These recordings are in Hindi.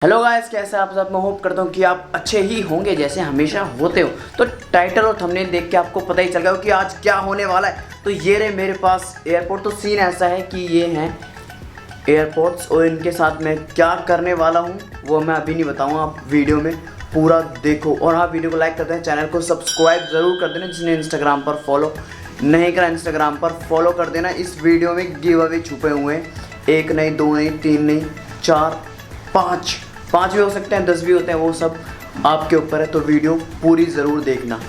हेलो गाइस, कैसे आप सब। मैं होप करता हूँ कि आप अच्छे ही होंगे जैसे हमेशा होते हो। तो टाइटल और थंबनेल देख के आपको पता ही चल गया हो कि आज क्या होने वाला है। तो ये रहे मेरे पास एयरपोर्ट। तो सीन ऐसा है कि ये हैं एयरपोर्ट्स और इनके साथ मैं क्या करने वाला हूँ वो मैं अभी नहीं बताऊँगा। आप वीडियो में पूरा देखो। और हाँ, वीडियो को लाइक करते हैं, चैनल को सब्सक्राइब ज़रूर कर देना। जिसने इंस्टाग्राम पर फॉलो नहीं करा, इंस्टाग्राम पर फॉलो कर देना। इस वीडियो में गिव अवे छुपे हुए हैं। 1 नहीं, 2 नहीं, 3 नहीं, 4 5 भी हो सकते हैं, 10 भी होते हैं, वो सब आपके ऊपर है। तो वीडियो पूरी ज़रूर देखना।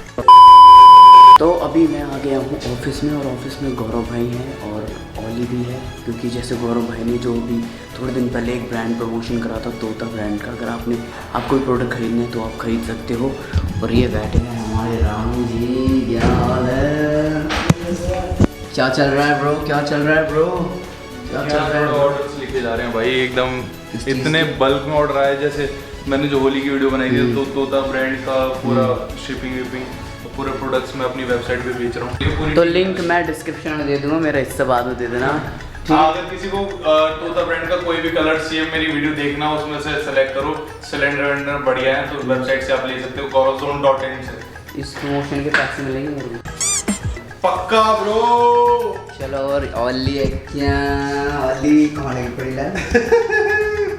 तो अभी मैं आ गया हूँ ऑफिस में, और ऑफिस में गौरव भाई हैं और ओली भी है। क्योंकि जैसे गौरव भाई ने जो भी थोड़े दिन पहले एक ब्रांड प्रमोशन करा था, तोता ब्रांड का। अगर आप कोई प्रोडक्ट खरीदना है तो आप खरीद सकते हो। और ये बैठे हैं हमारे रामू जी। क्या हाल है? क्या चल रहा है ब्रो? क्या चल रहा है ब्रो? क्या चल रहा है? ऑर्डर्स लिखे जा रहे हैं भाई, एकदम इतने बल्क में ऑर्डर आए। जैसे मैंने जो होली की वीडियो बनाई थी तो तोता ब्रांड का पूरा शिपिंग विपिंग पूरे प्रोडक्ट्स मैं अपनी वेबसाइट पे बेच रहा हूँ। तो लिंक मैं डिस्क्रिप्शन में दे दूंगा, मेरा हिस्सा बाद में दे देना। अगर किसी को तोता ब्रांड का कोई भी कलर चाहिए, मेरी वीडियो देखना, उसमें से सेलेक्ट करो। सिलेंडर बढ़िया है तो वेबसाइट से आप ले सकते हो, gauravzone.in से। इस प्रमोशन के पैसे मिलेंगे मेरे को पक्का ब्रो। चलो। और ओली है क्या? ओली खाने की पड़ी है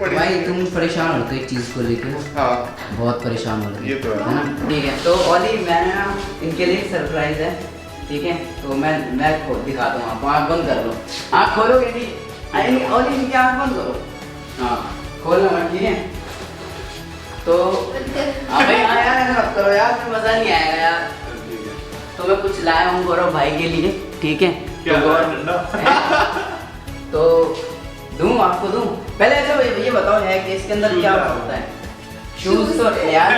भाई। तुम परेशान होते एक चीज़ को लेकर। हाँ, बहुत परेशान हो रहे ये तो है ना। ठीक है, तो ओली मैंने ना इनके लिए सरप्राइज है। ठीक है, तो मैं दिखाता हूँ आपको। आँख बंद कर लो। आँख खोलोगे नहीं? ओली इनकी आँख बंद करो। हाँ, खोलना मत। ठीक है, तो अबे यार ऐसा मत करो यार, फिर मज़ा नहीं आएगा यार। तो मैं कुछ लाया हूँ गौरव भाई के लिए। ठीक है, क्या तो तो दूँ आपको? दूँ पहले अच्छा ये बताओ है कि इसके अंदर क्या होता है? शूज तो यार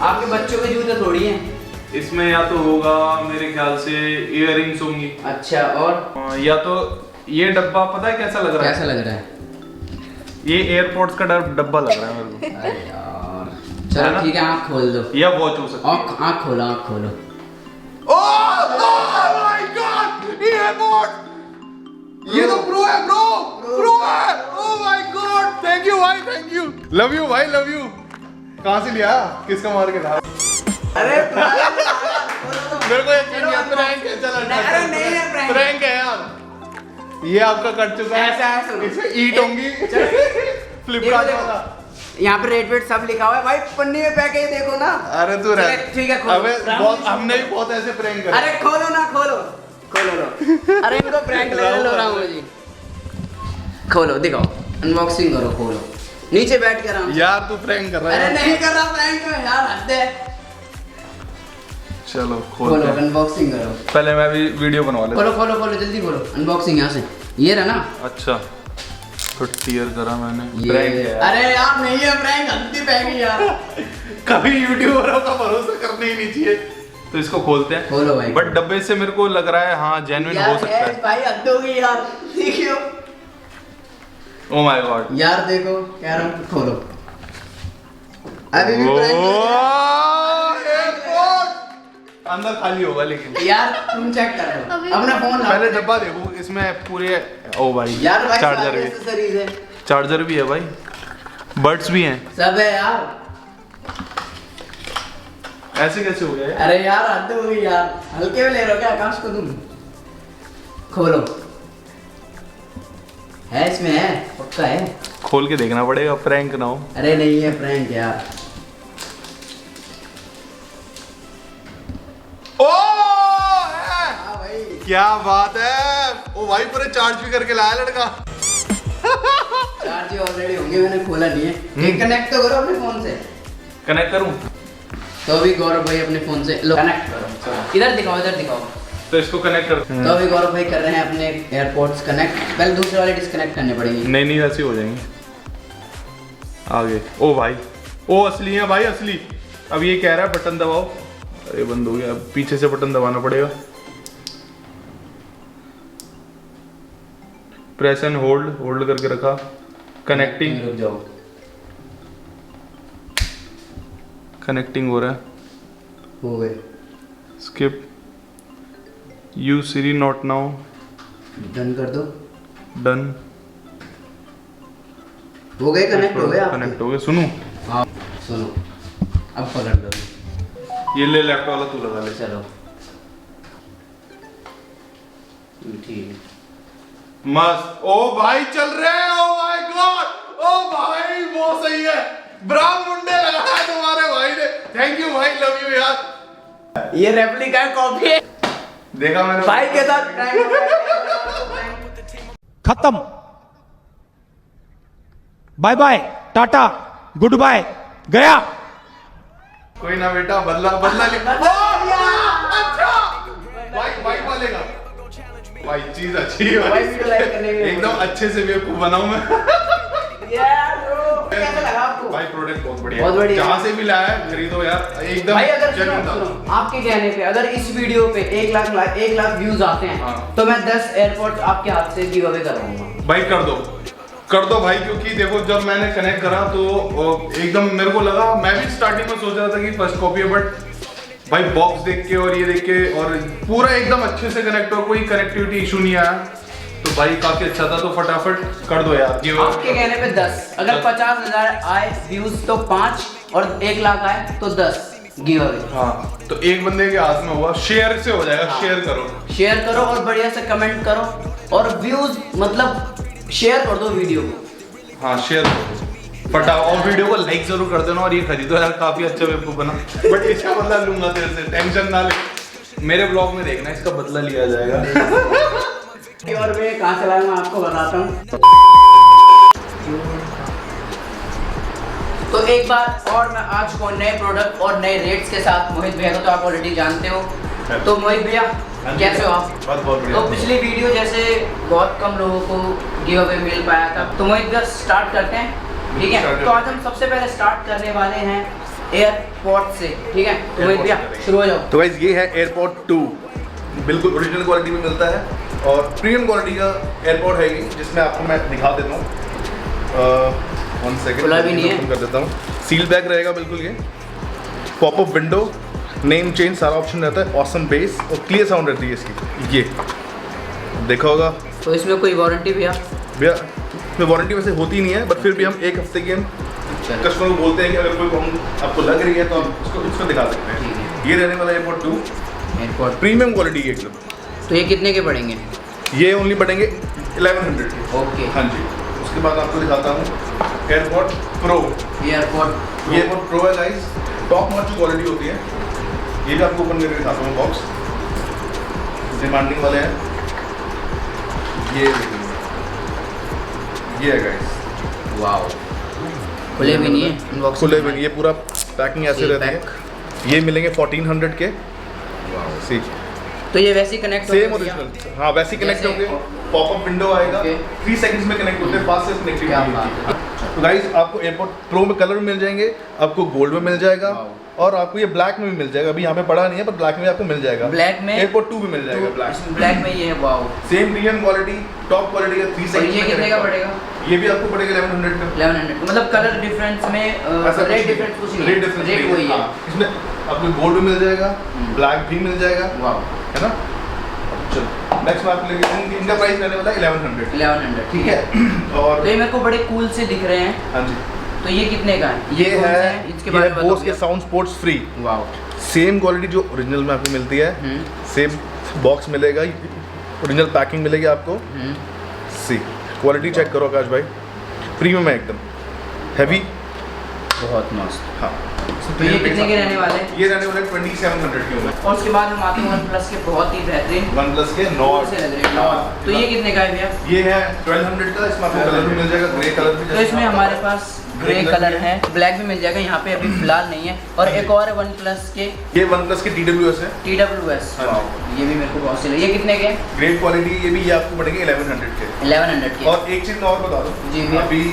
आपके बच्चों के जूते थोड़ी हैं इसमें। या तो होगा मेरे ख्याल से इयररिंग्स होंगी। अच्छा, और या तो ये डब्बा, पता है कैसा लग रहा है? कैसा लग रहा है? ये एयरपोर्ट्स का डब्बा लग रहा है मेरे को। अरे यार चलो ठीक है, आँख खोल दो। या वॉच हो सकती है। आँख खोलो, आँख खोलो। Oh my God, airport! ये तो प्रो है ब्रो, प्रो है। Oh my God, thank you भाई, थैंक यू, लव यू भाई, लव यू। कहाँ से लिया? किसका मार के था? अरे मेरे को यकीन नहीं है, प्रैंक है। चलो अरे नहीं है, प्रैंक है यार। ये आपका कट चुका है। ऐसा है, सुनो। इसमें ईट होंगी फ्लिपकार्ट वाला। यहाँ पे रेट वेट सब लिखा हुआ है भाई। पन्नी में पैकेज देखो ना। अरे तू रह। ठीक है, खोलो। अबे बहुत, हमने भी बहुत ऐसे प्रैंक करे। अरे खोलो ना, खोलो लो। अरे इनको प्रैंक ले लो रामू जी। खोलो, दिखाओ, अनबॉक्सिंग करो, खोलो। नीचे बैठ कर यार तू प्रैंक कर रहा है। अरे नहीं कर रहा प्रैंक में यार, हद है। चलो खोलो, खोलो, अनबॉक्सिंग करो। पहले मैं भी वीडियो बनवा लेता। खोलो खोलो खोलो, जल्दी खोलो। अनबॉक्सिंग यहाँ से। ये रहा ना? अच्छा, तो टीयर करा मैंने। ये प्रैंक है यार। अरे यार नहीं है प्रैंक, हल्दी पैक यार। कभी यूट्यूबरों का भरोसा करना ही नहीं चाहिए। तो इसको खोलते हैं। खोलो भाई। बट डब्बे से मेरे को लग रहा है हाँ जेन्युइन हो सकता है। भाई हद हो गई यार, देखियो। ओह माय गॉड यार देखो, कह रहा हूँ खोलो। अभी भी अंदर खाली होगा लेकिन। यार तुम चेक कर लो अपना फोन। पहले डब्बा देखो, इसमें पूरे। ओ भाई यार भाई चार्जर भी, एक्सेसरीज है। चार्जर भी है भाई, बड्स भी हैं, सब है यार। ऐसे कैसे हो गया यार? अरे यार हद हो गई यार, हल्के में ले रहे हो क्या आकाश को तुम? खोलो। है इसमें, है पक्का है। खोल के देखना पड़ेगा, प्रैंक ना हो। अरे नहीं है प्रैंक यार। ओ हाँ भाई, क्या बात है। ओ भाई पूरे चार्ज भी करके लाया लड़का। चार्ज ऑलरेडी होंगे, मैंने खोला नहीं है। एक कनेक्ट तो करो अपने फोन से। कनेक्ट करूं? तो अभी गौरव भाई अपने फोन से लो, कनेक्ट करो। इधर दिखाओ, इधर दिखाओ। तो इसको कनेक्ट कर। तो अभी गौरव भाई कर रहे हैं अपने एयरपोर्ट्स कनेक्ट। पहले दूसरे वाले डिस्कनेक्ट करने पड़ेंगे। नहीं वैसे हो जाएंगे आगे। ओ भाई, ओ असली है भाई, असली। अब ये कह रहा है बटन दबाओ। अरे बंद हो गया, अब पीछे से बटन दबाना पड़ेगा। प्रेस एंड होल्ड, होल्ड करके रखा। कनेक्टिंग, रुक जाओ। कनेक्टिंग हो रहा है। हो गए। Skip, you Siri not now, done कर दो। डन। हो गए कनेक्ट हो गए आप कनेक्ट हो गए। सुनो हाँ सुनो अब पकड़ लो ये ले लैपटॉप वाला तू लगा ले। चलो ठीक है मस्त। ओ भाई चल रहे हैं। ओ माय गॉड ओ भाई बहुत सही है। ब्राउन मुंडे लगाया तुम्हारे भाई ने। थैंक यू भाई लव यू यार। ये रेप्लिका कॉपी है देखा मैंने भाई के साथ खत्म bye bye tata good bye गया। कोई ना बेटा बदला बदला ले। अच्छा भाई भाई बोलेगा भाई चीज अच्छी है भाई वीडियो लाइक करने के लिए एकदम अच्छे से बेवकूफ बनाऊं मैं। यार ब्रो कैसा लगा आपको भाई प्रोडक्ट बहुत बढ़िया बहुत बढ़िया। जहाँ से भी लाया है खरीदो यार एकदम भाई अगर सुनो, genuine था। सुनो, आपके कहने पे अगर इस वीडियो पे 1 लाख व्यूज आते हैं हाँ। तो मैं 10 एयरपोर्ट्स आपके हाथ से गिव अवे करवाऊंगा भाई कर दो भाई क्योंकि देखो जब मैंने कनेक्ट करा तो एकदम मेरे को लगा मैं भी स्टार्टिंग में सोच रहा था कि फर्स्ट कॉपी है बट भाई बॉक्स देख के और ये देख के और पूरा एकदम अच्छे से कनेक्ट हो कोई कनेक्टिविटी इशू नहीं आया तो भाई काफी अच्छा था। तो फटाफट कर दो यार गिव आपके कहने पे 10 अगर 50,000 आए व्यूज तो 5 और 1 लाख आए तो 10 गिव अवे। हाँ तो एक बंदे के हाथ में हुआ शेयर से हो जाएगा। शेयर करो शेयर करो और बढ़िया से कमेंट करो और व्यूज मतलब शेयर कर दो वीडियो को। हाँ शेयर करो फटा और वीडियो को लाइक जरूर कर देना और ये खरीदो यार काफी अच्छा वेबकूफ बना बट इसका बदला लूंगा तेरे से टेंशन ना ले। मेरे ब्लॉग में देखना इसका बदला लिया जाएगा। और मैं कहाँ से लाया मैं आपको बताता हूँ। तो एक बार और मैं आज को नए प्रोडक्ट और नए रेट्स के साथ मोहित भैया को तो आप ऑलरेडी जानते हो। तो मोहित भैया कैसे हो आप? बहुत बढ़िया। तो पिछली वीडियो जैसे बहुत कम लोगों को गिव अवे मिल पाया था तो मोहित भैया स्टार्ट करते हैं ठीक है। तो आज हम सबसे पहले स्टार्ट करने वाले हैं एयरपोर्ट से ठीक है। तो मोहित भैया शुरू हो जाओ। तो गाइस ये है एयरपोर्ट 2 बिल्कुल ओरिजिनल क्वालिटी में मिलता है और प्रीमियम क्वालिटी का एयरपोर्ट है ये जिसमें आपको मैं दिखा देता हूँ। 1 सेकंड खुला भी नहीं है। कर देता हूँ। सील बैग रहेगा बिल्कुल ये पॉपअप विंडो नेम चेंज सारा ऑप्शन रहता है। ऑसम बेस और क्लियर साउंड रहती है इसकी। ये देखा होगा तो इसमें कोई वारंटी भैया? भैया इसमें वारंटी वैसे होती नहीं है बट फिर भी हम 1 हफ्ते की हम कस्टमर को बोलते हैं कि अगर कोई प्रॉब्लम आपको लग रही है तो आप इसको दिखा सकते हैं। ये रहने वाला एयरपोर्ट 2 एयरपोर्ट प्रीमियम क्वालिटी है एकदम। तो ये कितने के पड़ेंगे? ये ओनली पड़ेंगे 1100 के। ओके हाँ जी उसके बाद आपको दिखाता हूँ एयरपोर्ट प्रो। एयरपोर्ट ये एयरपोर्ट प्रो है गाइस टॉप नॉच क्वालिटी होती है। ये भी आपको ओपन करके दिखाता हूँ बॉक्स डिमांडिंग वाले हैं। ये है गाइस वाओ खुले भी नहीं है अनबॉक्स खुले भी नहीं, ये पूरा पैकिंग ऐसे रहती है। ये मिलेंगे 1400 के। सी तो ये वैसे ही कनेक्ट सेम ओरिजिनल हाँ वैसे ही कनेक्ट होंगे। पॉपअप विंडो आएगा 3 सेकंड्स में कनेक्ट होते हैं फास्टेस्ट कनेक्टिविटी होती है। तो गाइस आपको एयरपोर्ट प्रो में कलर मिल जाएंगे आपको गोल्ड में मिल जाएगा और आपको ये ब्लैक में भी मिल जाएगा। अभी यहाँ पे पड़ा नहीं है पर ब्लैक में आपको मिल जाएगा। ब्लैक में एयरपोर्ट 2 भी मिल जाएगा ब्लैक में ये है wow same premium quality top quality का 3 और सेकंड ये कितने का पड़ेगा? ये भी आपको पड़ेगा 1100 का। 1100 मतलब कलर डिफरेंस में रेट डिफरेंस कुछ नहीं रेट है डिफरेंस रेट वही है। इसमें आपको गोल्ड भी मिल जाएगा ब्लैक भी मिल जाएगा वाओ है ना। चलो नेक्स्ट में आपको लेके इनका प्राइस रहने वाला है 1100 ठीक है। और तो ये मेरे को बड़े कूल से दिख रहे हैं। हाँ जी तो ये कितने का है? ये कौन है सा इसके बारे में बोस के बताओ। Sound sports free wow same quality जो ओरिजिनल में आपको मिलती है सेम बॉक्स मिलेगा ओरिजिनल पैकिंग मिलेगी आपको। सी क्वालिटी चेक करो आकाश भाई प्रीमियम है एकदम हैवी बहुत मस्त। हाँ तो ये कितने के रहने वाले हैं? ये रहने वाले 2700 के होंगे। और उसके बाद हम आते हैं OnePlus के बहुत ही बेहतरीन OnePlus के नॉट से लग रहे हैं। तो ये कितने का है भैया? ये है 1200 का। इसमें आपको कलर भी मिल जाएगा ग्रे कलर भी। तो इसमें हमारे पास ग्रे कलर है ब्लैक भी मिल जाएगा यहाँ पे अभी फिलहाल नहीं है। और एक और है OnePlus के ये OnePlus के TWS है TWS ये भी मेरे को बहुत सही लगे। ये कितने के? ग्रेट क्वालिटी ये भी ये आपको पड़ेंगे 1100 के। 1100 के। और एक चीज मैं और बता दूं जी भैया। अभी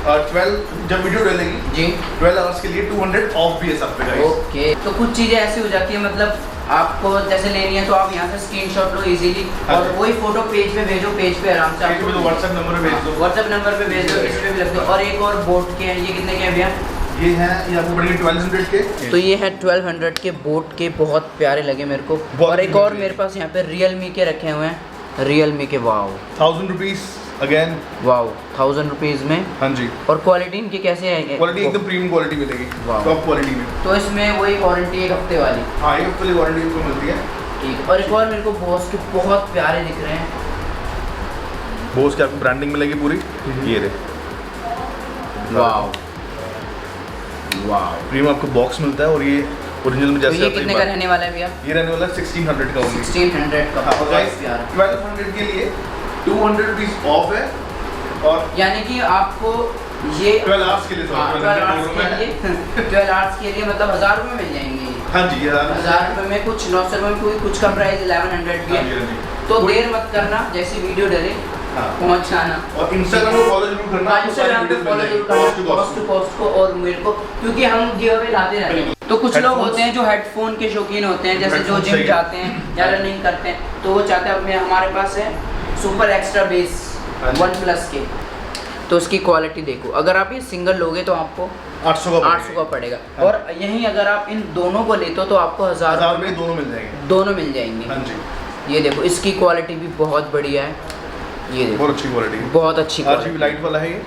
12 जब वीडियो डलेगी जी 12 आवर्स के लिए 200 ऑफ भी है सब पे गाइस। ओके तो कुछ चीज़ें ऐसी हो जाती है मतलब आपको जैसे लेनी है तो आप यहाँ से स्क्रीनशॉट लो इजीली और वही फोटो पेज पे भेजो पेज पे आराम से आपको व्हाट्सएप नंबर पे भेज दो। व्हाट्सएप नंबर पे भेज दो इस पे भी लग दो। और एक और बोट के हैं ये कितने के हैं भैया? ये है ये आपको पड़ेंगे 1200 के। तो ये है 1200 के बोट के बहुत प्यारे लगे मेरे को। और एक और मेरे पास यहाँ पे Realme के रखे हुए हैं Realme के wow 1000 rupees again wow 1000 rupees में। हाँ जी, और क्वालिटी इनकी कैसे है? क्वालिटी एकदम प्रीमियम क्वालिटी मिलेगी, वाह। टॉप क्वालिटी में। तो इसमें वही वारंटी 1 हफ्ते वाली। हाँ, 1 हफ्ते की वारंटी आपको मिलती है। ठीक है। और एक और मेरे को बॉस के बहुत प्यारे दिख रहे हैं। बोस की आपको ब्रांडिंग मिलेगी पूरी, ये रे वाओ वाओ। प्रीमियम आपको बॉक्स मिलता है और ये ओरिजिनल में तो जैसे ये आता है कितने का रहने वाला है भैया? ये रहने वाला है 1600 का ओनली। 1600 का। हाँ, और बहुत गाइस प्यारा। 1200 के लिए 200 रुपीज ऑफ है और यानी कि आपको ये 12 आवर्स के लिए हाँ, 12 hours के लिए 12 hours के लिए मतलब 1000 रुपये मिल जाएंगे। हाँ जी, ये 1000 रुपये में कुछ 900 रुपये में कुछ का प्राइस 1100 भी हाँ जी, है। हाँ जी। तो देर मत करना, जैसी वीडियो डले हाँ। पहुँच जाना। और इंस्टाग्राम को फॉलो जरूर करना, आपको सारी इंस्टाग्राम पे वीडियोस फॉलो मिल जरूर जाएगी करना कॉस्ट टू कॉस्ट को और मेरे को, क्योंकि हम गिव अवे लाते रहते हैं। तो कुछ लोग Headphones? होते हैं जो हेडफोन के शौकीन होते हैं, जैसे जो Headphones जिम चाहिए। जाते हैं या रनिंग करते हैं, तो वो चाहते हैं अपने हमारे पास है सुपर एक्स्ट्रा बेस हाँ जी। 1+ के। तो उसकी क्वालिटी देखो, अगर आप ये सिंगल लोगे तो आपको 800 का 800 का पड़ेगा। हाँ। और यहीं अगर आप इन दोनों को लेते हो तो आपको 1000 1000 में दोनों मिल जाएंगे। दोनों मिल जाएंगे। हाँ जी, ये देखो, इसकी क्वालिटी भी बहुत बढ़िया है। ये देखो बहुत अच्छी क्वालिटी है। बहुत अच्छी RGB क्वालिटी। लाइट वाला है ये।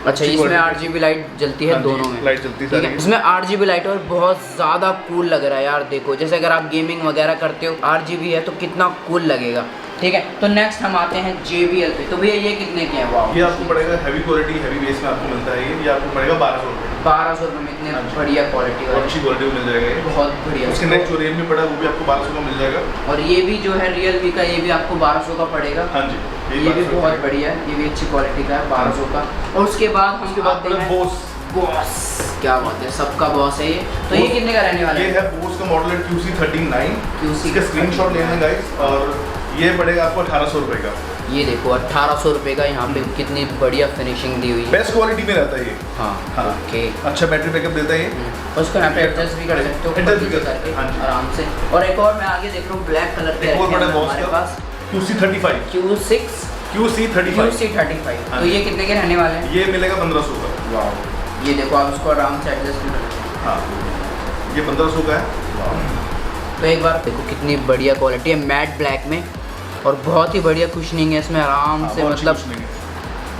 अच्छा, अच्छी इसमें quality। 8GB लाइट जलती है हाँ जी, दोनों में। लाइट जलती है ठीक सारी। है, इसमें 8GB लाइट और बहुत ज़्यादा कूल लग रहा है यार। देखो, जैसे अगर आप गेमिंग वगैरह करते हो, 8GB है तो कितना कूल लगेगा। ठीक है, तो नेक्स्ट हम आते हैं JBL पे। तो भैया ये कितने के हैं? वाह, ये आपको पड़ेगा हैवी क्वालिटी, हैवी बेस में आपको मिलता है ये आपको पड़ेगा 1200 रुपये। 1200 रुपये में इतने हाँ जी। बढ़िया क्वालिटी और वाले, अच्छी क्वालिटी में मिल जाएगा ये। बहुत बढ़िया। उसके नेक्स्ट जो रेंज में पड़ा है वो भी आपको 1200 का मिल जाएगा। और ये भी जो है Realme का, ये भी आपको 1200 का पड़ेगा। हाँ जी, ये भी 1200 बहुत बढ़िया है, ये भी अच्छी क्वालिटी का है 1200 का। और उसके बाद हम उसके बाद आते पड़ा हैं बोस। बॉस। क्या बात है, सबका बॉस है ये। तो ये कितने का रहने वाला ये है? है बोस का मॉडल है QC39। QC इसका स्क्रीनशॉट लेना गाइस, और ये पड़ेगा आपको 1800 रुपये का। ये देखो 1800 रुपये का, यहाँ पे कितनी बढ़िया फिनिशिंग दी हुई है। बेस्ट क्वालिटी में रहता है ये। हाँ हाँ। ओके। अच्छा बैटरी बैकअप देता है ये। और उसको यहाँ पे एडजस्ट भी कर सकते हो, ऊपर Adjust भी नीचे कर सकते करके हैं, हाँ जी। आराम से। और एक और मैं आगे देख रहा हूँ ब्लैक कलर के एक और रखे बड़ा हैं बॉस हमारे का पास QC35। Q6 QC35 QC35। हाँ तो जी। ये कितने के रहने वाले हैं? ये मिलेगा 1500 का। वाह, ये देखो आप इसको आराम से एडजस्ट भी कर सकते हो। हाँ, ये 1500 का है। तो एक बार देखो कितनी बढ़िया क्वालिटी है, मैट ब्लैक में, और बहुत ही बढ़िया कुशनिंग है इसमें, आराम हाँ, से बहुत अच्छी मतलब कुछ नहीं है।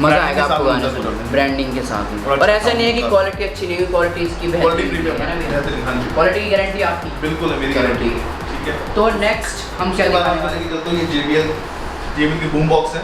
मज़ा Branding आएगा के आपको साथ गाने मिलता है में, पूरा। ब्रांडिंग के साथ में। और और अच्छा ऐसा नहीं है कि साउंड क्वालिटी अच्छी नहीं हुई, क्वालिटी इसकी क्वालिटी बेहतरीन प्रीमियम है है, ना। बेहतरीन, हाँ जी। क्वालिटी की गारंटी आपकी। बिल्कुल है, मेरी चलो गारंटी ठीक है। ठीक है। तो नेक्स्ट हम क्या उसके बाद दिखाने हम वाले हैं? लेके चलते हैं ये JBL की बूम बॉक्स है।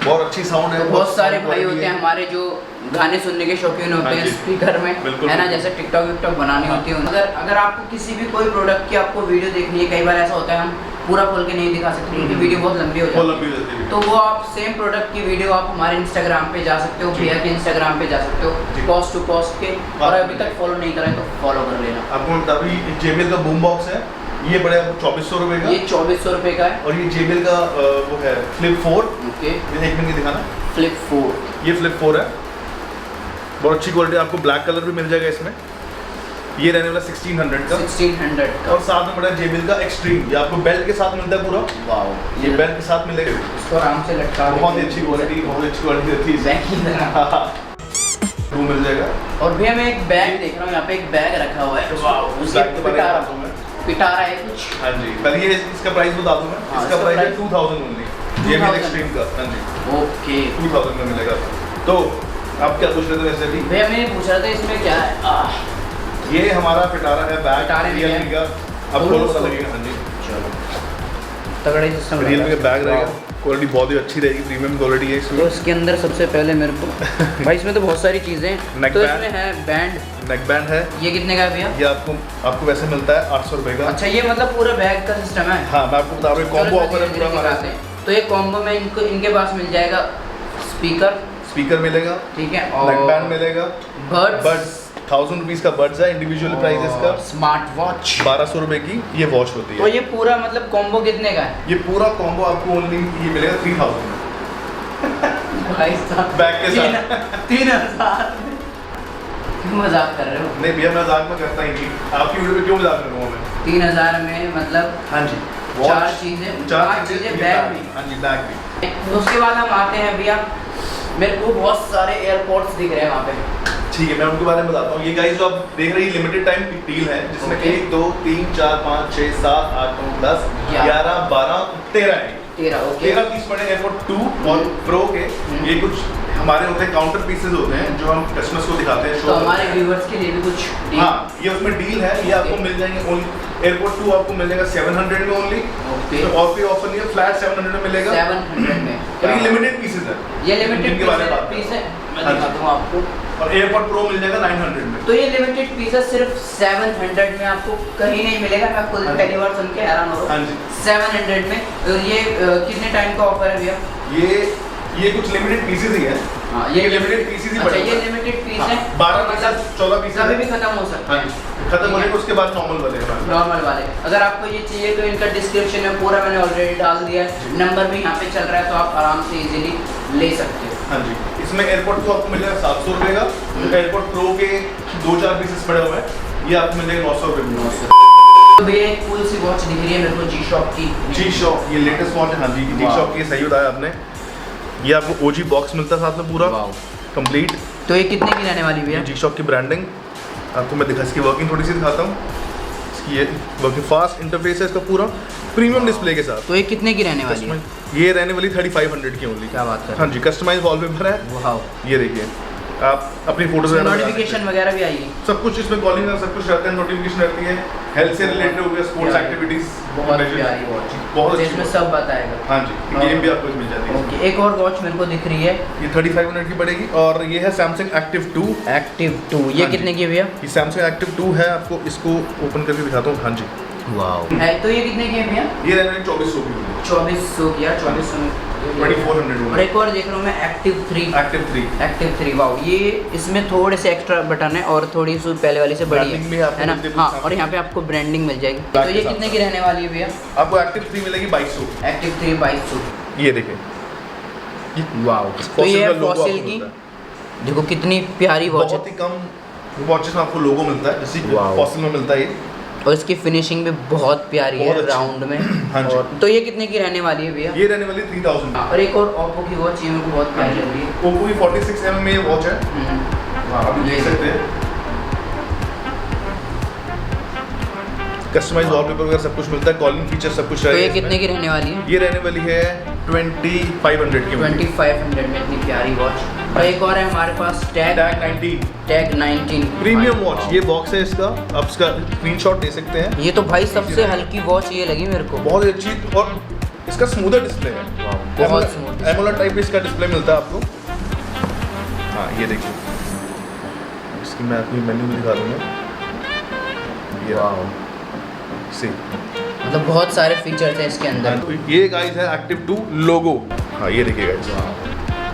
बहुत अच्छी साउंड है। तो बहुत सारे भाई होते हैं हमारे जो गाने सुनने के शौकीन होते हाँ हैं जी। स्पीकर में, बिल्कुल, है ना, बिल्कुल। जैसे टिकटॉक विकटॉक बनानी होती है। अगर आपको किसी भी कोई प्रोडक्ट की आपको वीडियो देखनी है, कई बार ऐसा होता है हम पूरा खोल के नहीं दिखा सकते क्योंकि वीडियो बहुत लंबी हो बहुत जाती लंबी है। हो जाती है। तो वो आप सेम प्रोडक्ट की वीडियो आप हमारे इंस्टाग्राम पे जा सकते हो, भैया के इंस्टाग्राम पे जा सकते हो, जी। कॉस्ट टू कॉस्ट के। और अभी तक फॉलो नहीं करा है तो फॉलो कर लेना। आपको मैं बता दूं, ये JBL का बूम बॉक्स है। ये पड़ेगा आपको 2400 रुपये का। ये 2400 रुपये का है। और ये JBL का वो है फ्लिप 4। ओके, ये एक मिनट दिखाना। फ्लिप 4। ये फ्लिप 4 है, बहुत अच्छी क्वालिटी। आपको ब्लैक कलर भी मिल जाएगा इसमें। ये रहने वाला 1600 का। 1600 का। और साथ में पड़ा JBL का एक्सट्रीम, ये आपको बेल्ट के साथ मिलता है पूरा। वाओ, ये बेल्ट के साथ मिलेगा। इसको आराम से लटका के बहुत ही अच्छी क्वालिटी, बहुत अच्छी क्वालिटी रहती है बैग की तरह। वो मिल जाएगा। और भैया मैं एक बैग देख रहा हूँ, यहाँ पे एक बैग रखा हुआ है। उस बैग के बारे में बताता हूँ मैं। पिटारा है कुछ। हाँ जी, पहले ये इसका प्राइस बता दूं मैं। हाँ, इसका इसका प्राइस है प्राइस 2000 ओनली। JBL एक्सट्रीम का। हाँ जी, ओके। 2000 में मिलेगा। तो आप क्या पूछ रहे थे वैसे भी? भैया मैं पूछ रहा था इसमें क्या है? ये हमारा पिटारा है बैग, पिटारे में Realme क्या का। अब खोलो पता लगेगा। हाँ जी, चलो, तगड़ा ही सिस्टम Realme का बैग रहेगा। क्वालिटी बहुत ही अच्छी रहेगी, प्रीमियम क्वालिटी है तो इसमें। इसके अंदर सबसे पहले मेरे को भाई इसमें तो बहुत सारी चीज़ें हैं। Neck तो band। इसमें है बैंड। नेक बैंड है। ये कितने का है भैया? ये आपको वैसे मिलता है 800 रुपये का। अच्छा, ये मतलब पूरा बैग का सिस्टम है। हाँ, मैं आपको बता रहा हूँ, कॉम्बो चलो, ऑफर है धीरे-धीरे पूरा हमारा। दिखाते हैं। तो ये कॉम्बो में इनके पास मिल जाएगा स्पीकर, मिलेगा, ठीक है, नेक बैंड और मिलेगा, बर्ड्स, बड्स 1000 रुपीज का बड्स है। इंडिविजुअल प्राइस इसका स्मार्ट वॉच। 1200 रुपए की ये वॉच होती तो है। ये पूरा मतलब कॉम्बो कितने का है? ये पूरा कॉम्बो आपको ओनली ये मिलेगा 3000 में, भाई साहब, बैग के साथ। 3000। मजाक कर रहे हो? नहीं भैया, मैं मजाक में करता ही नहीं। आपकी वीडियो पे क्यों मजाक करूँगा मैं? 3000 में मतलब हाँ जी, चार चीजें, पांच चीजें ये बैग में। हाँ जी, बैग भी। तो उसके बाद हम आते हैं भैया, मेरे को बहुत सारे एयरपोर्ट्स दिख रहे हैं वहाँ पे। ठीक है, मैं उनके बारे में बताता हूँ। ये गाइस जो आप देख रहे हैं लिमिटेड टाइम डील है, जिसमें Okay. 1 2 3 4 5 6 7 8 9 10 11, 11 12 13 है। 13 ओके। 13 पीस पड़े एयरपोर्ट 2 और प्रो के। ये कुछ हमारे होते हैं काउंटर पीसेस होते हैं जो हम कस्टमर्स को दिखाते हैं। तो हमारे व्यूवर्स के लिए भी कुछ हाँ, ये उसमें डील है। ये आपको मिल जाएंगे ओनली एयरपोर्ट 2 आपको मिल जाएगा 700 में ओनली। ओके। तो और कोई ऑफर नहीं है, फ्लैट 700 में मिलेगा। 700 में। और ये लिमिटेड पीसेस है। ये लिमिटेड के बारे में बात पीस है, मैं हाँ जी। दिखाता हूँ आपको। और एयरपोर्ट प्रो मिल जाएगा 900 में। तो ये लिमिटेड पीसेस सिर्फ 700 में आपको कहीं नहीं मिलेगा। मैं खुद हाँ जी। पहली बार सुन के हैरान हो रहा हाँ हूँ। जी। 700 में। और ये कितने टाइम का ऑफर है भैया? ये कुछ लिमिटेड पीसेस ही है। हाँ, ये लिमिटेड पीसेस ही अच्छा, पड़े ये हुए हैं। लिमिटेड पीस हाँ, है। 12 पीसेस 14 पीसेस कभी भी खत्म हो सकता हाँ है। जी। खत्म होने के उसके बाद नॉर्मल वाले हैं। नॉर्मल वाले। अगर आपको ये चाहिए तो इनका डिस्क्रिप्शन में पूरा मैंने ऑलरेडी डाल दिया है। नंबर भी यहाँ पे चल रहा है, तो आप आराम से इजीली ले सकते हो। हाँ जी। इसमें एयरपोर्ट तो आपको मिल जाएगा 700 रुपये का। एयरपोर्ट प्रो के 2-4 पीसेस पड़े हुए हैं। ये आपको मिल जाएगा 900 रुपये में। तो भैया एक कूल सी वॉच दिख रही है मेरे को जी शॉप की। जी शॉप, ये लेटेस्ट वॉच है। हाँ जी, जी शॉप की सही बताया आपने। ये आपको ओजी बॉक्स मिलता है साथ में पूरा कंप्लीट। तो ये कितने की रहने वाली भैया? जी शॉप की ब्रांडिंग आपको मैं इसकी वर्किंग थोड़ी सी दिखाता हूँ। इसकी ये वर्किंग फास्ट इंटरफेस है इसका पूरा, प्रीमियम डिस्प्ले के साथ। तो ये कितने की रहने वाली है? ये रहने वाली 3500 की ओनली। क्या बात कर? हाँ जी, कस्टमाइज वॉलपेपर है। वाओ। ये देखिए, आप अपनी फोटोज नोटिफिकेशन वगैरह भी आएगी? सब कुछ इसमें, कॉलिंग का सब कुछ रहता है, नोटिफिकेशन रहती है, हेल्थ से रिलेटेड हो गया, स्पोर्ट्स एक्टिविटीज। बहुत प्यारी वॉच है। बहुत तो अच्छी इसमें watch। सब बताएगा। हाँ जी, गेम भी आपको मिल जाती है। ओके, एक और वॉच मेरे को दिख रही है। ये 3500 की पड़ेगी। और ये है सैमसंग एक्टिव 2। एक्टिव 2 ये हाँ जी। कितने की है भैया? ये सैमसंग एक्टिव 2 है। आपको इसको ओपन करके दिखाता हूँ। हाँ जी, वाओ। है तो ये कितने की है भैया? ये रहने वाली 2400 की होगी। 2400 की यार, 2400 में। 2400 और एक और देख रहा हूँ मैं एक्टिव 3। एक्टिव 3। Active 3 wow. ये इसमें थोड़े से एक्स्ट्रा बटन है और थोड़ी सी पहले वाली से बड़ी Branding में है, आपको है ना? मिलती है हाँ, साथ और में। यहाँ पे आपको ब्रांडिंग मिल जाएगी। Black तो ये के साथ कितने की रहने वाली है भैया? आपको एक्टिव 3 मिलेगी 2200। एक्टिव 3 2200। ये देखिए, वाओ। तो ये है फॉसिल की। देखो कितनी प्यारी वॉच बहुत है। ही कम वॉचेस में आपको लोगो मिलता है, जैसे Wow। फॉसिल में मिलता है ये। और इसकी फिनिशिंग भी बहुत प्यारी है, बहुत अच्छी। राउंड में। हाँ जी। और तो ये कितने की रहने वाली है भैया? ये रहने वाली 3000। और एक और ओप्पो की वॉच, ये मेरे को बहुत प्यारी लग रही है। ओप्पो की 46mm में ये वॉच है। आप वाह, देख सकते हैं, कस्टमाइज वॉलपेपर वगैरह सब कुछ मिलता है, कॉलिंग फीचर सब कुछ तो ये रहेगा कितने इसमें। की रहने वाली है? ये रहने वाली है 2500 की। 2500 में इतनी प्यारी वॉच। और एक और है हमारे पास tag tag 19 tag 19 premium watch. ये बॉक्स है इसका, आप इसका स्क्रीनशॉट ले सकते हैं। ये तो भाई सबसे हल्की वॉच ये लगी मेरे को। बहुत ही अच्छी, और इसका स्मूदर डिस्प्ले है। बहुत स्मूथ। एमोलेड टाइप इसका डिस्प्ले मिलता है आपको। हाँ, ये देखिए, इसकी मैं आपको मेन्यू भी दिखा दूंगा। ये वाओ। सी, मतलब बहुत सारे फीचर्स हैं इसके अंदर। ये गाइस है एक्टिव 2 लोगो। हाँ, ये देखिए गाइस,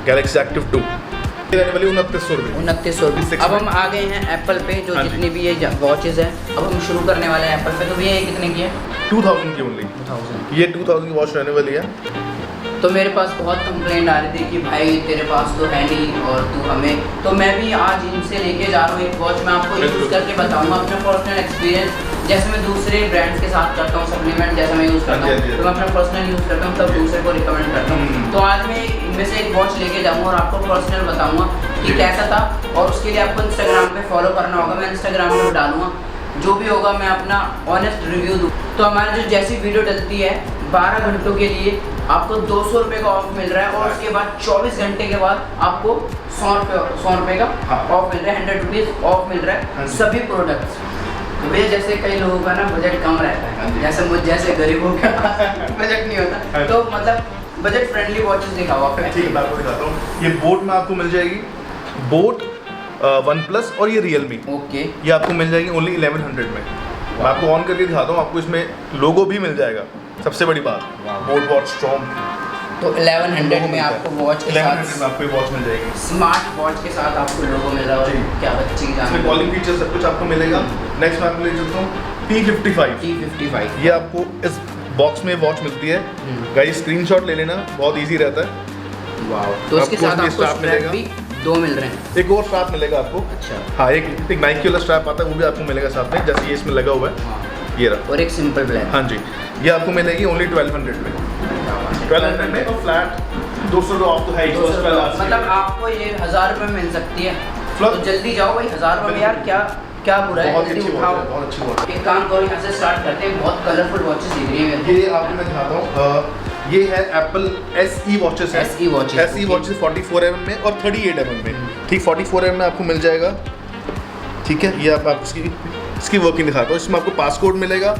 गैलेक्सी एक्टिव 2। ये रहने वाली 2900 रुपये। 2900। अब हम आ गए हैं एप्पल पे, जो हाँ जी। जितनी भी ये वॉचेस हैं अब हम शुरू करने वाले हैं एप्पल पे। तो भैया ये कितने की है? 2000 की ओनली। 2000। ये 2000 की वॉच रहने वाली है। तो मेरे पास बहुत कंप्लेंट आ रही थी कि भाई तेरे पास तो है नहीं और तू हमें, तो मैं भी आज इनसे लेके जा रहा हूँ एक वॉच। मैं आपको यूज़ करके बताऊंगा अपना पर्सनल एक्सपीरियंस। जैसे मैं दूसरे ब्रांड्स के साथ करता हूँ, सप्लीमेंट जैसे मैं यूज़ करता हूँ, तो मैं अपना पर्सनल यूज़ करता हूँ, तब दूसरे को रिकमेंड करता हूँ। तो आज मैं इनमें से एक वॉच लेके जाऊँगा और आपको पर्सनल बताऊँगा कि कैसा था। और उसके लिए आपको इंस्टाग्राम पे फॉलो करना होगा, मैं इंस्टाग्राम पे डालूंगा। जो भी होगा मैं अपना ऑनेस्ट रिव्यू दूँ। तो हमारी जो जैसी वीडियो डलती है 12 घंटों के लिए आपको 200 रुपये का ऑफ मिल रहा है। और उसके बाद 24 घंटे के बाद आपको 100 रुपये का ऑफ मिल रहा है। 100 रुपीज़ ऑफ मिल रहा है सभी प्रोडक्ट्स। तो भैया जैसे कई लोगों का ना बजट कम रहता है, जैसे मुझ जैसे गरीबों का बजट नहीं होता, तो मतलब बजट फ्रेंडली वॉचेस दिखाओ आप। ठीक है, मैं आपको दिखाता हूँ। ये बोट में आपको मिल जाएगी, बोट वन प्लस, और ये रियलमी। ओके। ये आपको मिल जाएगी ओनली 1100 में। मैं आपको ऑन करके दिखाता हूँ, आपको इसमें लोगो भी मिल जाएगा। सबसे बड़ी बात, बोट वॉच स्ट्रॉन्ग। तो 1100 में आपको वॉच के 1100 साथ में आपको ये वॉच मिल जाएगी। स्मार्ट वॉच के साथ आपको लोगो मिल रहा है। जी। और क्या बच्ची इसमें जान कॉलिंग फीचर सब कुछ आपको मिलेगा। नेक्स्ट मैं आपको ले चलता हूँ T55। T55। ये आपको इस बॉक्स में वॉच मिलती है। गाइस स्क्रीनशॉट ले लेना, बहुत इजी रहता है। वाओ। तो इसके आपको साथ इसमें आपको strap स्ट्रैप मिलेगा। भी 2 मिल रहे हैं। एक और स्ट्रैप मिलेगा आपको। अच्छा। हाँ, एक नाइकी वाला स्ट्रैप आता है, वो भी आपको मिलेगा साथ में, जैसे ये इसमें लगा हुआ है। ये रहा। और एक सिंपल ब्लैक। हाँ जी, ये आपको मिलेगी ओनली 1200 में। 1200 में, और फ्लैट 200 रुपये ऑफ तो है ही। मतलब आपको ये 1000 रुपये में मिल सकती है। Plus- तो जल्दी जाओ भाई, 1000 रुपये में यार क्या क्या बुरा है, बहुत जल्दी अच्छी उठाओ। वॉच है, बहुत अच्छी वॉच है। एक काम करो, यहाँ से स्टार्ट करते हैं। बहुत कलरफुल वॉचेस दिख रही है मेरे ये आपको मैं दिखाता हूँ। ये है एप्पल SE वॉचेस है। SE watches, SE okay. Watches 44 mm में और 38 mm में। ठीक 44 mm में आपको मिल जाएगा। ठीक है, ये आप इसकी वर्किंग दिखाता हूँ। इसमें आपको पासकोड मिलेगा,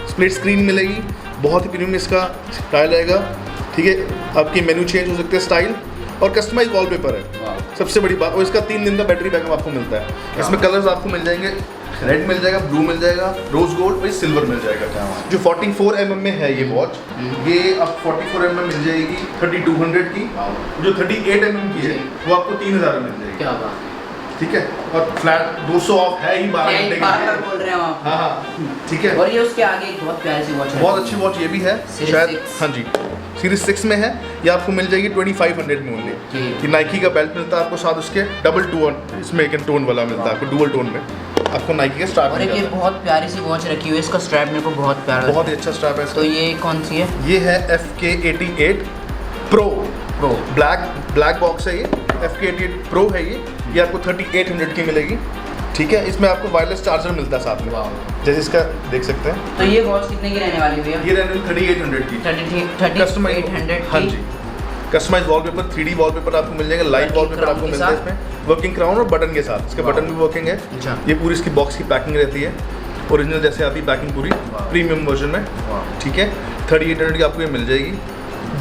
स्प्लिट स्क्रीन मिलेगी, बहुत ही प्रीमियम इसका स्टाइल आएगा। ठीक है, आपकी मेन्यू चेंज हो सकते हैं स्टाइल, और कस्टमाइज वॉलपेपर है सबसे बड़ी बात। और इसका 3 दिन का बैटरी बैकअप आपको मिलता है। इसमें कलर्स आपको मिल जाएंगे, रेड मिल जाएगा, ब्लू मिल जाएगा, रोज गोल्ड और सिल्वर मिल जाएगा। जो 44 mm में है ये वॉच, ये अब 44 mm में मिल जाएगी 3200 की। जो 38 mm की है वो आपको 3000 में मिल जाएगी। क्या बात, ठीक है, और फ्लैट 200 ऑफ है ही 12 घंटे बार की। बोल रहे हो आप। हाँ, ठीक है। और ये उसके आगे एक बहुत प्यारी सी वॉच है, बहुत अच्छी वॉच ये भी है Series शायद। 6। हाँ जी, सीरीज 6 में है। ये आपको मिल जाएगी 2500 में ओनली। ठीक। ये नाइकी का बेल्ट मिलता है आपको साथ, उसके डबल टोन, इसमें एक टोन वाला मिलता है आपको, डुअल टोन में आपको नाइकी का स्ट्रैप और मिल एक ये जाता है। बहुत प्यारी सी वॉच रखी हुई है, इसका स्ट्रैप मेरे को बहुत प्यारा बहुत ही लगा। अच्छा स्ट्रैप है तो इसका। ये कौन सी है? ये है FK88 pro. Pro. Black box है ये, FK88 प्रो है ये आपको 3800 की मिलेगी। ठीक है, इसमें आपको वायरलेस चार्जर मिलता है साथ में, जैसे इसका देख सकते हैं। तो ये वॉच कितने की रहने वाली भैया? ये रहने वाली 3800 की। 3800 हाँ जी, कस्टमाइज वॉलपेपर, 3D वॉलपेपर आपको मिल जाएगा, लाइव Working वॉलपेपर crown आपको के मिलता है साथ? इसमें, वर्किंग क्राउन और बटन के साथ। इसके बटन भी वर्किंग है। अच्छा। ये पूरी इसकी बॉक्स की पैकिंग रहती है, ओरिजिनल जैसे आती है पैकिंग पूरी, प्रीमियम वर्जन में। ठीक है, 3800 की आपको ये मिल जाएगी।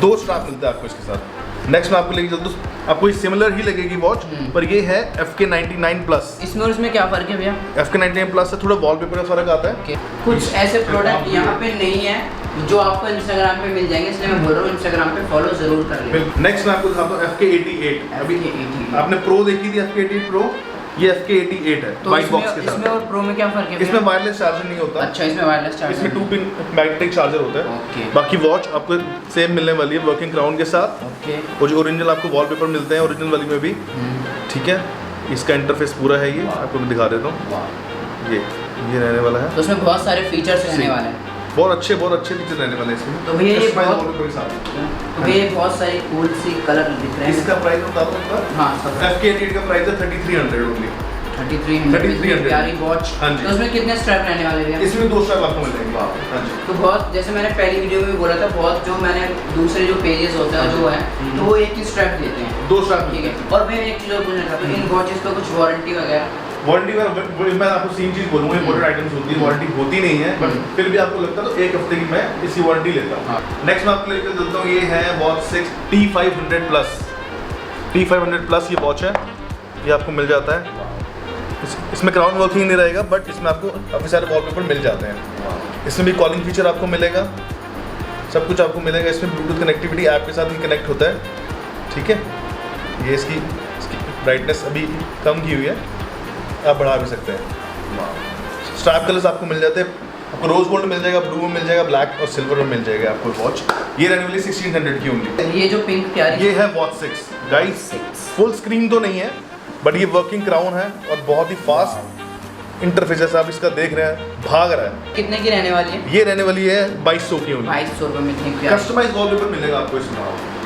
2 स्ट्रैप मिलता है आपको इसके साथ। नेक्स्ट में आपको लेके चलता हूँ, आपको ये सिमिलर ही लगेगी वॉच, पर ये है FK99 प्लस। इसमें और इसमें क्या फ़र्क है भैया? FK99 प्लस से थोड़ा वॉलपेपर का फर्क आता है। Okay. कुछ ऐसे प्रोडक्ट यहाँ पे नहीं है जो आपको इंस्टाग्राम पे मिल जाएंगे, इसलिए मैं बोल रहा हूँ इंस्टाग्राम पे फॉलो जरूर कर लें। नेक्स्ट मैं आपको दिखाता हूँ FK88। अभी FK88 आपने प्रो देखी थी, FK88 प्रो, ये FK88 है तो वाइट बॉक्स के इसमें साथ। और प्रो में क्या फ़र्क है भैया? इसमें वायरलेस चार्जर नहीं होता। अच्छा, इसमें वायरलेस चार्जर। इसमें 2 पिन मैग्नेटिक चार्जर होता है। Okay. बाकी वॉच आपको सेम मिलने वाली है, वर्किंग क्राउन के साथ। ओके। और जो ओरिजिनल आपको वॉलपेपर मिलते हैं ओरिजिनल वाली में भी। ठीक है, इसका इंटरफेस पूरा है, ये आपको मैं दिखा देता हूँ। ये रहने वाला है। तो उसमें बहुत सारे फीचर्स रहने वाले हैं। बहुत अच्छे फीचर रहने वाले हैं इसमें। तो भैया ये Customize बहुत- wallpaper के साथ। तो भैया ये बहुत सारी कूल सी कलर दिख रहे हैं। इसका प्राइस बता दो एक बार। हाँ, सब FK88 का प्राइस है 3300 ओनली। 3300 प्यारी वॉच। हाँ जी। तो उसमें कितने स्ट्रैप रहने वाले भैया? इसमें 2 स्ट्रैप आपको मिल जाएंगे। हाँ जी। तो बहुत, जैसे मैंने पहली वीडियो में भी बोला था, बहुत जो मैंने दूसरे जो पेजेस होते हैं जो है, तो वो एक ही स्ट्रैप देते हैं। 2 स्ट्रैप ठीक है। और भैया एक चीज़ और पूछना चाहता हूँ, इन वॉचेस का कुछ वारंटी वगैरह? वारंटी मैं आपको सेम चीज़ बोलूँगा, इंपोर्टेड आइटम्स होती है, वारंटी होती नहीं है, बट फिर भी आपको लगता है तो 1 हफ्ते की मैं इसकी वारंटी लेता हूँ। नेक्स्ट मैं आपको लेकर चलता हूँ, ये है watch 6 T500 plus. T500 plus ये वॉच है, ये आपको मिल जाता है। इसमें क्राउन वर्किंग नहीं रहेगा, बट इसमें आपको काफ़ी सारे वॉलपेपर मिल जाते हैं। इसमें भी कॉलिंग फीचर आपको मिलेगा, सब कुछ आपको मिलेगा। इसमें ब्लूटूथ कनेक्टिविटी ऐप के साथ ही कनेक्ट होता है। ठीक है, ये इसकी ब्राइटनेस अभी कम की हुई है, आप बढ़ा भी सकते हैं। स्ट्रैप कलर्स आपको मिल जाते हैं, आपको रोज गोल्ड मिल जाएगा, ब्लू में मिल जाएगा, ब्लैक और सिल्वर में मिल जाएगा आपको वॉच। ये रहने वाली 1600 की ओनली। ये जो पिंक प्यारी, ये है वॉच 6 गाइस। फुल स्क्रीन तो नहीं है, बट ये वर्किंग क्राउन है और बहुत ही फास्ट इंटरफेस, जैसा आप इसका देख रहे हैं, भाग रहा है। कितने की रहने वाली है? ये रहने वाली है 2200 की ओनली। 2200 रुपये में इतनी प्यारी। कस्टमाइज वॉलपेपर मिलेगा आपको इसमें।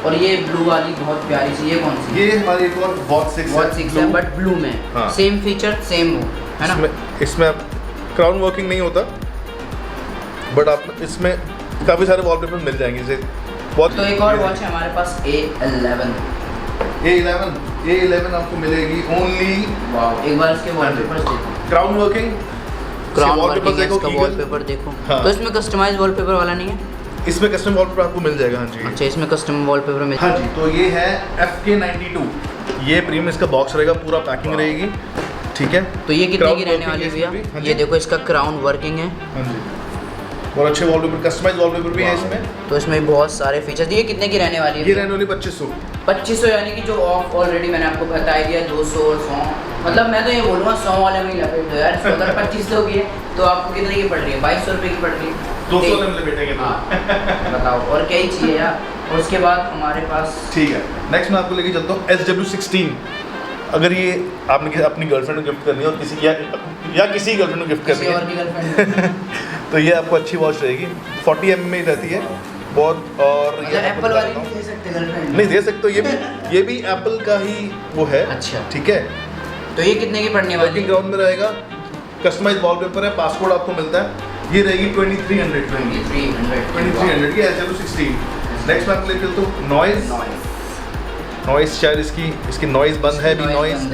और ये ब्लू वाली बहुत प्यारी सी, ये कौन सी? ये हमारी एक और वॉच 6 वॉच 6 है, बट ब्लू में। हाँ। सेम फीचर सेम हो, है ना? इसमें क्राउन वर्किंग नहीं होता, बट आप इसमें काफ़ी सारे वॉलपेपर मिल जाएंगे। जैसे तो एक और वॉच है हमारे पास, A11। A11 आपको मिलेगी ओनली। एक बार इसके वॉलपेपर्स देखो, crown working, crown wallpaper working है, देखो, इसका Eagle। वॉलपेपर देखो। हाँ। तो इसमें कस्टमाइज वॉलपेपर वाला नहीं है? इसमें कस्टम वॉलपेपर आपको मिल जाएगा। हाँ जी। अच्छा, इसमें कस्टम वॉलपेपर मिल। हाँ जी, तो ये है FK92। ये प्रीमियम इसका बॉक्स रहेगा, पूरा पैकिंग रहेगी। ठीक है, तो ये कितने Crown की रहने working वाली है है भैया? इसमें भी। हाँ जी। ये देखो, इसका क्राउन वर्किंग है। हाँ जी, और अच्छे वॉलपेपर, कस्टमाइज वॉलपेपर भी है इसमें। तो इसमें बहुत सारे फीचर्स। ये कितने की रहने वाली है? ये रहने वाली 2500। 2500, यानी कि जो ऑफ ऑलरेडी मैंने आपको बता दिया 200 और 100। मतलब मैं तो ये बोलूँगा 100 वाले में ही लपेट दो यार। अगर 2500 की है तो आपको कितने की पड़ रही है? 2200 रुपये की पड़ रही है। 200 में लपेटेंगे तो। हाँ बताओ, और क्या ही चाहिए यार। और उसके बाद हमारे पास, ठीक है, नेक्स्ट मैं आपको लेके चलता हूँ SW16। अगर ये आपने अपनी गर्लफ्रेंड को गिफ्ट करनी है और किसी या किसी गर्लफ्रेंड को गिफ्ट करनी किसी और है की गर्लफ्रेंड तो ये आपको अच्छी वॉच रहेगी। 40 mm में ही रहती है बहुत। और ये आपको एप्पल बता वाली देता हूँ। नहीं दे सकते गर्लफ्रेंड? नहीं दे सकते, ये भी एप्पल का ही वो है। अच्छा। ठीक है, तो ये कितने की पड़ने वाली वर्किंग है? ग्राउंड में रहेगा, कस्टमाइज वॉलपेपर है, पासपोर्ट आपको मिलता है। ये रहेगी 2300 की। 2300 2300 की SW16। नेक्स्ट मैं आपको लेके चलता हूँ नॉइज। नॉइज शायद इसकी नॉइज बंद है अभी। नॉइज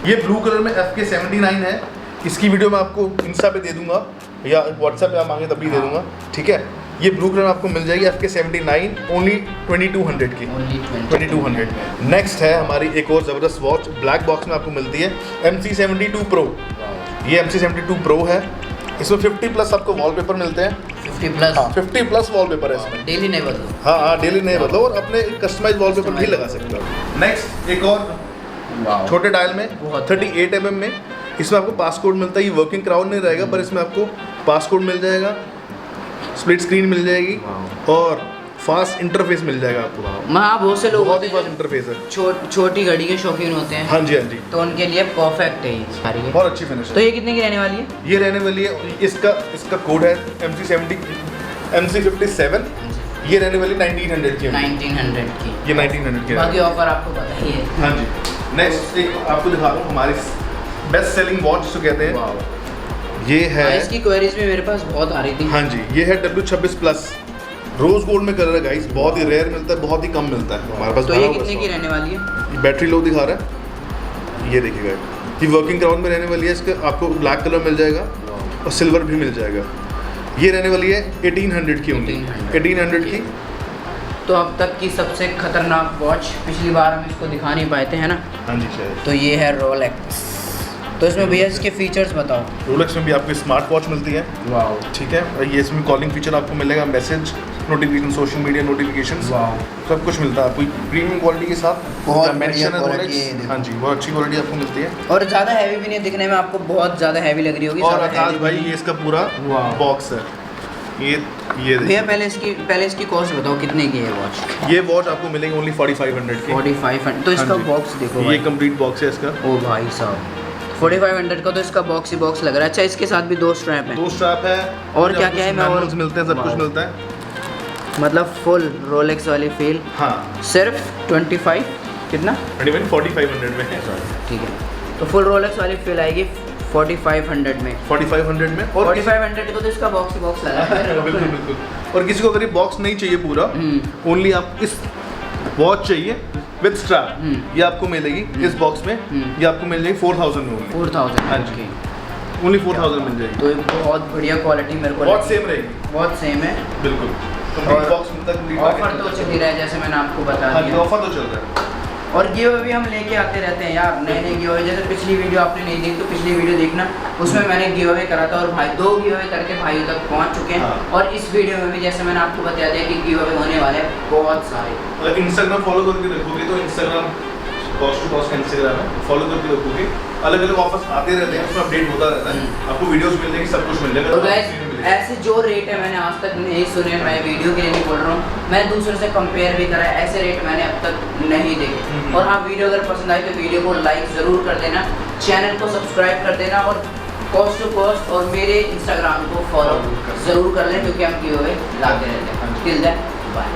ये ब्लू कलर में FK79 है। इसकी वीडियो मैं आपको इंस्टा पे दे दूंगा या व्हाट्सएप पे आप मांगे तब भी दे दूंगा, ठीक है। ये ब्लू कलर आपको मिल जाएगी FK79 ओनली 2200 की, 2200। नेक्स्ट है हमारी एक और ज़बरदस्त वॉच, ब्लैक बॉक्स में आपको मिलती है MC72 Pro। ये MC72 Pro है। इसमें 50+ आपको वॉलपेपर मिलते हैं। 50+? हाँ 50+ वॉलपेपर है इसमें। डेली नहीं बदलो? हाँ डेली नहीं बदलो, और अपने कस्टमाइज वॉलपेपर भी लगा सकते हो। नेक्स्ट एक और छोटे डायल में 38 mm में, इसमें आपको पासकोड मिलता है। ये वर्किंग क्राउन नहीं रहेगा, पर इसमें आपको पासकोड मिल जाएगा, स्प्लिट स्क्रीन मिल जाएगी और फास्ट इंटरफेस मिल जाएगा आपको। बहुत से लोग बहुत ही फास्ट इंटरफेस है। छोटी घड़ी के शौकीन होते हैं। हाँ जी हाँ जी, तो उनके लिए परफेक्ट है ये सारी। बहुत अच्छी फिनिश तो है। ये कितने की रहने वाली है? ये रहने वाली है, इसका कोड है MC57। ये रहने वाली 1900 की। 1900 की। ये 1900 की। बाकी ऑफर आपको पता ही है। हाँ जी। नेक्स्ट एक आपको दिखा रहा हूँ हमारी बेस्ट सेलिंग वॉच जिसको कहते हैं। ये है, इसकी क्वेरीज भी मेरे पास बहुत आ रही थी। हाँ जी, ये है W26+। रोज गोल्ड में कलर है गाइस, बहुत ही रेयर मिलता है, बहुत ही कम मिलता है हमारे पास। तो ये कितने की रहने वाली है? ये बैटरी लो दिखा रहा है, ये देखिएगा। ये वर्किंग क्राउन में रहने वाली है। इसका आपको ब्लैक कलर मिल जाएगा और सिल्वर भी मिल जाएगा। ये रहने वाली है 1800 की, 1800 की। तो अब तक की सबसे खतरनाक वॉच, पिछली बार हम इसको दिखा नहीं पाए थे, है ना? हाँ जी शायद। तो ये है रोलेक्स। तो इसमें भैया इसके फीचर्स बताओ। रोलेक्स में भी आपको स्मार्ट वॉच मिलती है, ठीक है। और ये इसमें कॉलिंग फीचर आपको मिलेगा, message notification, social media notification, सब कुछ मिलता है आपको प्रीमियम क्वालिटी के साथ। बहुत मेंशन है क्वालिटी रोलेक्स। हाँ जी, बहुत अच्छी क्वालिटी आपको मिलती है और ज़्यादा हैवी भी नहीं, दिखने में आपको बहुत ज़्यादा हैवी लग रही होगी। और आकाश भाई ये इसका पूरा बॉक्स है। ये भैया पहले इसकी कॉस्ट बताओ, कितने की है वॉच? ये वॉच आपको मिलेगी ओनली 4500 की। 4500। तो इसका बॉक्स देखो, ये कंप्लीट बॉक्स है इसका। ओ भाई साहब, 4500 का तो इसका बॉक्स ही बॉक्स लग रहा है। अच्छा, इसके साथ भी 2 स्ट्रैप हैं। 2 स्ट्रैप है और क्या क्या है? मैं और मिलते हैं, सब कुछ मिलता है, मतलब फुल रोलेक्स वाली फील। हाँ। सिर्फ 25 कितना? 4500 में है। ठीक है, तो फुल रोलेक्स वाली फील आएगी 4500 में। 4500 में। और 4500 को तो इसका बॉक्स ही बॉक्स लगा है। बिल्कुल बिल्कुल। और किसी को अगर ये बॉक्स नहीं चाहिए पूरा, ओनली आप इस वॉच चाहिए विद स्ट्रैप, ये आपको मिलेगी इस बॉक्स में। ये आपको मिल जाएगी 4000 में। 4000? हाँ जी, ओनली 4000 मिल जाएगी। तो ये बहुत बढ़िया क्वालिटी मेरे को बहुत लगी। सेम रहेगी, बहुत सेम है बिल्कुल। और बॉक्स में तक ऑफर तो चल ही रहा है, जैसे मैंने आपको बता हाँ, दिया। ऑफर तो चल रहा है। और गिव अवे भी हम लेके आते रहते हैं यार, नए नए गिव अवे। जैसे पिछली वीडियो आपने नहीं देखी तो पिछली वीडियो देखना, उसमें मैंने गिव अवे करा था और भाई 2 गिव अवे करके भाइयों तक पहुंच चुके हैं। हाँ। और इस वीडियो में भी जैसे मैंने आपको बता दिया कि गिव अवे होने वाले हैं बहुत सारे। अगर इंस्टाग्राम फॉलो करके रखोगे तो इंस्टाग्राम कॉस्ट टू कॉस्ट का इंस्टाग्राम है, फॉलो करके रखोगे, अलग अलग ऑफर्स आते रहते हैं, उसमें अपडेट होता रहता है, आपको वीडियोस मिल जाएंगी, सब कुछ मिल जाएगा। तो गाइस ऐसे जो रेट है मैंने आज तक नहीं सुने, मैं वीडियो के लिए नहीं बोल रहा हूँ, मैं दूसरे से कंपेयर भी करा है, ऐसे रेट मैंने अब तक नहीं देखे। और हाँ, वीडियो अगर पसंद आए तो वीडियो को लाइक ज़रूर कर देना, चैनल को सब्सक्राइब कर देना और कॉस्ट टू कॉस्ट और मेरे इंस्टाग्राम को फॉलो ज़रूर कर लें, क्योंकि हम गिव अवे लाते रहते हैं। Till then bye.